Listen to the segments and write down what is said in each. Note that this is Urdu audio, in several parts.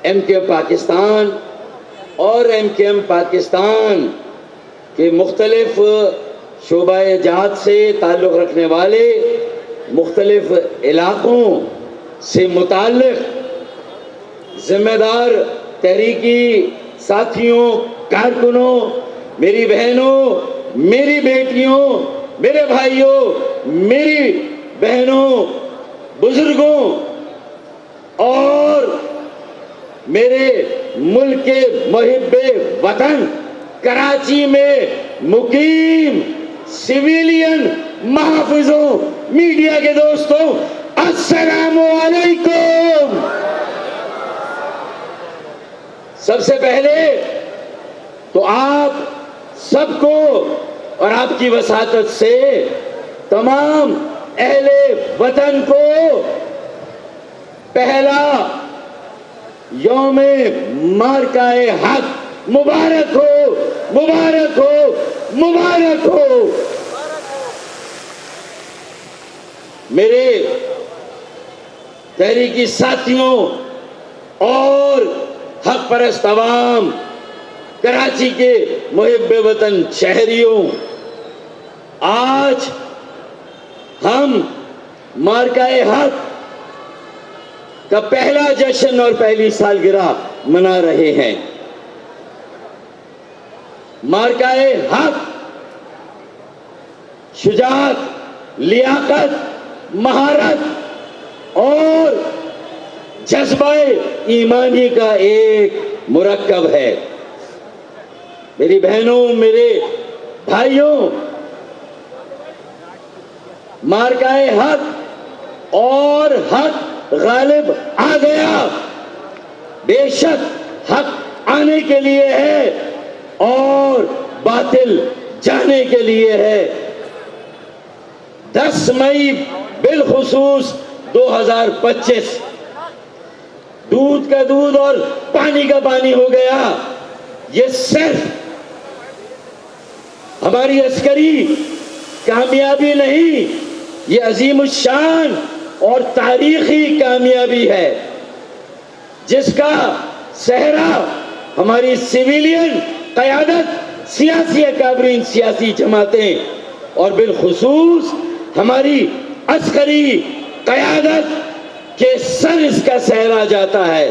ایم کیو پاکستان اور ایم کیو ایم پاکستان کے مختلف شعبہ جات سے تعلق رکھنے والے مختلف علاقوں سے متعلق ذمہ دار تحریکی ساتھیوں، کارکنوں، میری بہنوں، میری بیٹیوں، میرے بھائیوں، میری بہنوں، بزرگوں اور میرے ملک کے محب وطن کراچی میں مقیم سویلین محافظوں، میڈیا کے دوستوں، السلام علیکم۔ سب سے پہلے تو آپ سب کو اور آپ کی وساطت سے تمام اہل وطن کو پہلا یوم مارکہ حق مبارک ہو، مبارک ہو، مبارک ہو۔ میرے تحریکی ساتھیوں اور حق پرست عوام، کراچی کے محب وطن شہریوں، آج ہم مارکہ حق کا پہلا جشن اور پہلی سالگرہ منا رہے ہیں۔ مارکہ حق شجاعت، لیاقت، مہارت اور جذبہ ایمانی کا ایک مرکب ہے۔ میری بہنوں، میرے بھائیوں، مارکہ حق اور حق غالب آ گیا۔ بے شک حق آنے کے لیے ہے اور باطل جانے کے لیے ہے۔ 10 مئی بالخصوص 2025 دودھ کا دودھ اور پانی کا پانی ہو گیا۔ یہ صرف ہماری عسکری کامیابی نہیں، یہ عظیم الشان اور تاریخی کامیابی ہے جس کا صحرا ہماری سویلین قیادت، سیاسی اکابرین، سیاسی جماعتیں اور بالخصوص ہماری عسکری قیادت کے سر اس کا صحرا جاتا ہے،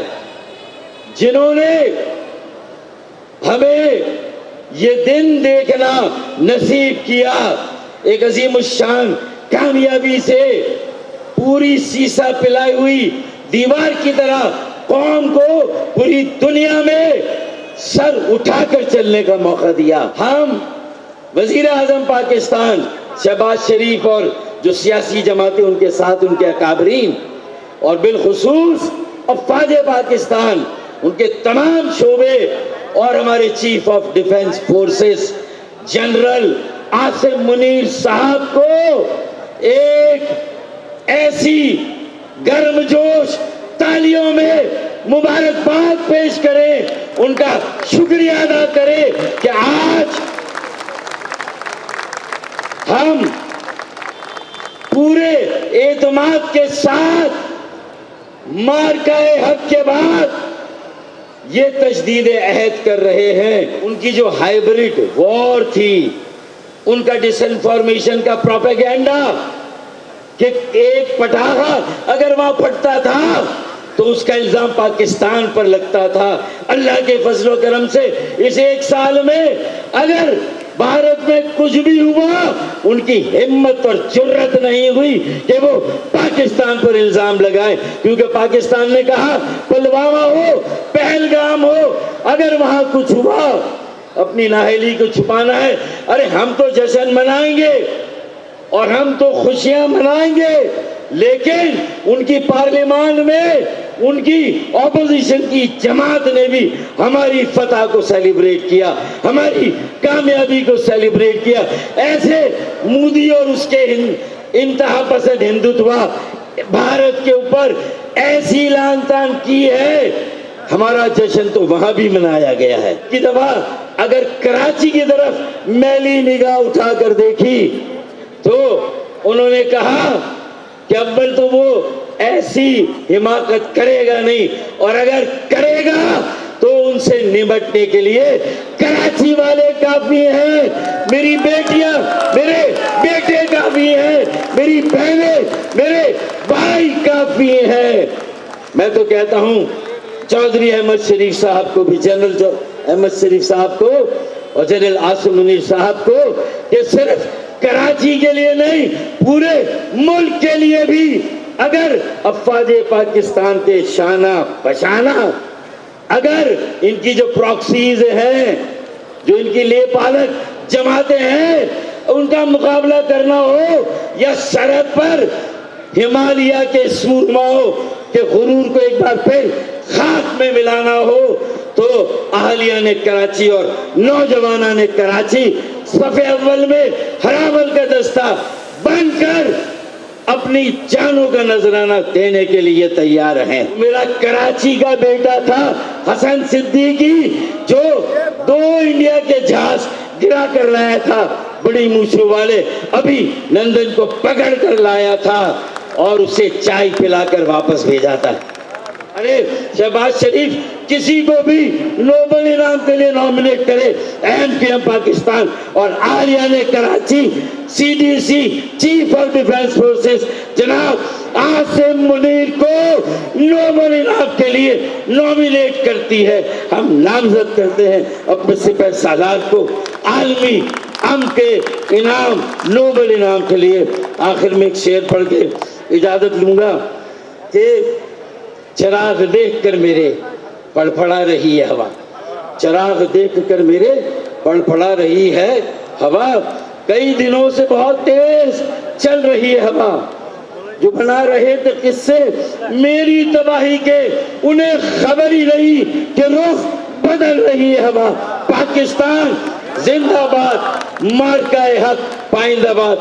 جنہوں نے ہمیں یہ دن دیکھنا نصیب کیا۔ ایک عظیم الشان کامیابی سے پوری سیسا پلائی ہوئی دیوار کی طرح قوم کو پوری دنیا میں سر اٹھا کر چلنے کا موقع دیا۔ ہم وزیر اعظم پاکستان شہباز شریف اور جو سیاسی جماعتیں ان کے ساتھ، ان کے اکابرین اور بالخصوص افواج پاکستان، ان کے تمام شعبے اور ہمارے chief of defence forces general Asim Munir صاحب کو ایک ایسی گرم جوش تالیوں میں مبارکباد پیش کریں، ان کا شکریہ ادا کریں کہ آج ہم پورے اعتماد کے ساتھ مارکہ حق کے بعد یہ تجدید عہد کر رہے ہیں۔ ان کی جو ہائیبرڈ وار تھی، ان کا ڈس انفارمیشن کا پروپیگنڈا کہ ایک پٹاخہ اگر وہاں پھٹتا تھا تو اس کا الزام پاکستان پر لگتا تھا۔ اللہ کے فضل و کرم سے اس 1 سال میں اگر بھارت میں کچھ بھی ہوا، ان کی ہمت اور جرت نہیں ہوئی کہ وہ پاکستان پر الزام لگائیں، کیونکہ پاکستان نے کہا پلوامہ ہو، پہلگام ہو، اگر وہاں کچھ ہوا اپنی نااہلی کو چھپانا ہے۔ ارے ہم تو جشن منائیں گے اور ہم تو خوشیاں منائیں گے، لیکن ان کی پارلیمان میں ان کی اپوزیشن کی جماعت نے بھی ہماری فتح کو سیلیبریٹ کیا، ہماری کامیابی کو سیلیبریٹ کیا۔ ایسے مودی اور اس کے انتہا پسند ہندوتوا بھارت کے اوپر ایسی لعن طعن کی ہے، ہمارا جشن تو وہاں بھی منایا گیا ہے۔ کی دفعہ اگر کراچی کی طرف میلی نگاہ اٹھا کر دیکھی تو انہوں نے کہا کہ اول تو وہ ایسی حماقت کرے گا نہیں, اور اگر کرے گا تو ان سے نمٹنے کے لیے کراچی والے کافی ہیں, میری بیٹیاں میرے بیٹے کافی ہیں, میری بہنیں میرے بھائی کافی ہیں. میں تو کہتا ہوں چودھری احمد شریف صاحب کو بھی, جنرل احمد شریف صاحب کو اور جنرل عاصم منیر صاحب کو, کہ صرف کراچی کے لیے نہیں پورے ملک کے لیے بھی اگر افواج پاکستان کے شانہ بشانہ, اگر ان کی جو پراکسیز ہیں, جو ان کی لے پالک جماعتیں ہیں, ان کا مقابلہ کرنا ہو یا سرحد پر ہمالیہ کے سورماؤں کے غرور کو ایک بار پھر خاک میں ملانا ہو, تو اہلیہ نے کراچی اور نوجوانوں نے کراچی صف اول میں ہراول کا دستہ بن کر اپنی جانوں کا نذرانہ دینے کے لیے تیار ہیں. میرا کراچی کا بیٹا تھا حسن صدیقی, جو 2 انڈیا کے جہاز گرا کر لایا تھا, بڑی مونچھوں والے, ابھی لندن کو پکڑ کر لایا تھا اور اسے چائے پلا کر واپس بھیجا تھا. ارے شہباز شریف کسی کو بھی نوبل انعام کے لیے نامنیٹ کرے, ایم پاکستان اور عالیہ نے Karachi CDC chief of defence forces جناب عاصم منیر کو نوبل انعام کے لیے نامنیٹ کرتی ہے. ہم نامزد کرتے ہیں اپنے سپہ سالار کو عالمی امن کے انعام, نوبل انعام کے لیے. آخر میں ایک شعر پڑھ کے اجازت لوں گا کہ چراغ دیکھ کر میرے پڑپڑا رہی ہے ہوا, چراغ دیکھ کر میرے پڑپڑا رہی ہے ہوا, کئی دنوں سے بہت تیز چل رہی ہے ہوا, جو بنا رہے تھے قصے میری تباہی کے انہیں خبر ہی نہیں کہ رخ بدل رہی ہے ہوا. پاکستان زندہ باد, مارکہ حق پائندہ باد.